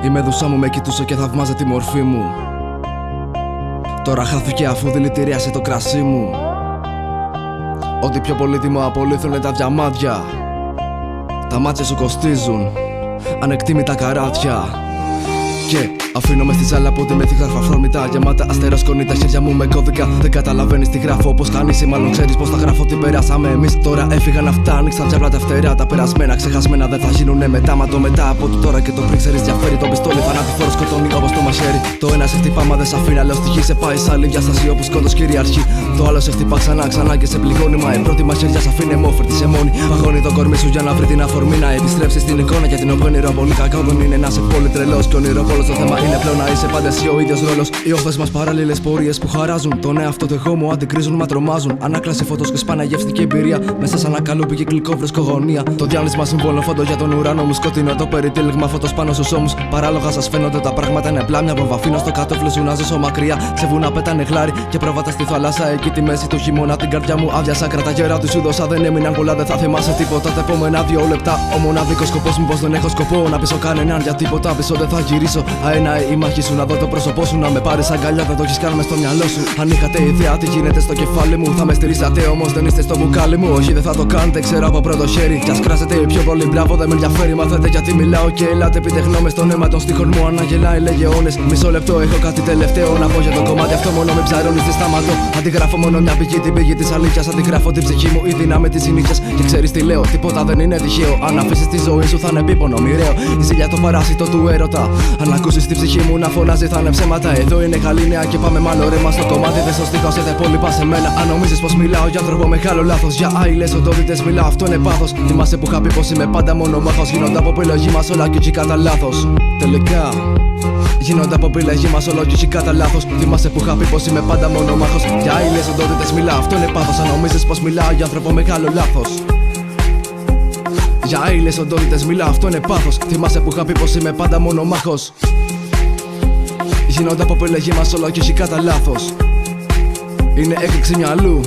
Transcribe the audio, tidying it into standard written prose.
Η μέδουσα μου με κοιτούσε και θαυμάζε τη μορφή μου. Τώρα χάθηκε αφού δηλητηρίασε το κρασί μου. Ό,τι πιο πολύτιμο απολύθουνε τα διαμάντια. Τα μάτια σου κοστίζουν ανεκτήμητα καράτια. Και αφήνω με στη ζάλα που τη με θυγάρφα φθόρμητα. Γεμάτα αστεροσκονή τα χέρια μου με κώδικα. Δεν καταλαβαίνεις τι γράφω, πως κάνεις ή μάλλον ξέρεις πως τα γράφω. Τι περάσαμε εμείς, τώρα έφυγαν αυτά. Ανοίξαν διάβλα τα φτερά. Τα περασμένα ξεχασμένα δεν θα γίνουνε μετά. Μα το μετά από το τώρα και το πριν ξέρεις διαφέρει. Το πιστόλι θανάτηφόρο σκοτώνει όπως το μαχαίρι. Το ένα σε χτυπά μα δεν σ' αφήνει. Λέω στη γη σε πάει σ' άλλη διάσταση όπου σκότος κυριαρχεί. Το άλλο σε χτυπά ξανά και σε πληγώνει. Μα η πρώτη μαχαίρια σ' αφήνει μόφερτη σε μόνη. Παγώνει το κορμί σου για να βρει την αφορμή να επιστρέψει στην εικόνα για την οποία ονειροπολί. Κακό δεν είναι να είσαι πολύ τρελός και ονειροπόλος. Το θέμα είναι πλέον να είσαι πάντα εσύ ο ίδιος ρόλος. Οι όχθες μας παράλληλες πορείες που χαράζουν. Τον εαυτό το εγώ μου αντικρίζουν, μα τρομάζουν. Ανάκλαση φωτός και σπάνα γεύστηκε εμπειρία. Μέσα σαν ένα καλούπι κυκλικό βρίσκω γωνία. Το διάλυσμα συμβόλων φόντο για τον ουρανό μου. Σκοτεινό το περιτύλιγμα φωτός πάνω στους ώμους. Παράλογα σας φαίνονται τα πράγματα είναι πλάμια. Βομβα αφήνω στο κατόφλι σου να ζήσω μακριά. Σε βουνά πέτανε γλάρι και πρόβατα στη θάλασσα. Εκεί τη μέση του χειμώνα την καρδιά μου άδεια. Σάκρα τα γέρα του σου δώσα δεν έμειναν πολλά. Δεν θα θυμάσαι τίποτα τα επόμενα 2 λεπτά. Ο μοναδικός σκοπός μου πως δεν έχω σκοπό να πείσω κανέναν για τίποτα. Πίσω δεν θα γυρίσω. Αένα η μάχη σου να δω το πρόσωπό σου. Να με πάρεις αγκαλιά δεν το έχεις καν μες στο μυαλό σου. Αν είχατε ιδέα τι γίνεται στο κεφάλι μου, θα με στηρίσατε όμως δεν είστε στο μπουκάλι μου. Όχι δεν θα το κάνετε, ξέρω από πρώτο χέρι. Κι ας κράσετε πιο πολύ μπράβο δεν με ενδιαφέρει. Μαθαίνετε γιατί μιλάω και ελάτε πείτε γνώμες. Στο αίμα των στίχων μου αναγελάει λέγε αιώνες. Μισό λεπτό έχω κάτι τελευταίο να πω για το κομμάτι αυτό. Μόνο με ψαρώνεις τι σταματώ. Αντιγράφω μόνο μια πηγή, την πηγή της αλήθειας. Αντιγράφω την ψυχή μου, η δύναμη της συνήθειας. Και ξέρεις τι λέω, τίποτα δεν είναι τυχαίο. Αν αφήσεις τη ζωή σου θα είναι επίπονο μοιραίο. Η ζήλια το παράσιτο του έρωτα. Αν ακούσεις τη ψυχή μου να φωνάζει θα είναι ψέματα. Εδώ είναι καλή νέα και πάμε μάλλον ρέμα στο κομμάτι. Δεν στο στίχο σε τα υπόλοιπα σε μένα. Αν νομίζεις πως μιλάω για άνθρωπο μεγάλο λάθος. Για άειλες οντότητες μιλάω, αυτό είναι πάθος. Θυμάσαι που είχα πει πως είμαι πάντα μονομάχος. Γίνονται από επιλογή μας όλα και εκεί κατά λάθος. Τελικά γίνονται από επιλογή μας όλο και εκεί κατά λάθος. Θυμάσαι που είχα πει πως είμαι πάντα μονομάχος. Για άειλες οντότητες μιλάω, αυτό είναι πάθος. Αν νομίζεις πως μιλάω για άνθρωπο μεγάλο λάθος. Για άειλες οντότητες μιλάω, αυτό είναι πάθος. Θυμάσαι που είχα πει πως είμαι πάντα μονομάχος. Γίνονται από επιλογή μας όλο και εκεί κατά λάθος. Είναι έκρηξη μυαλού.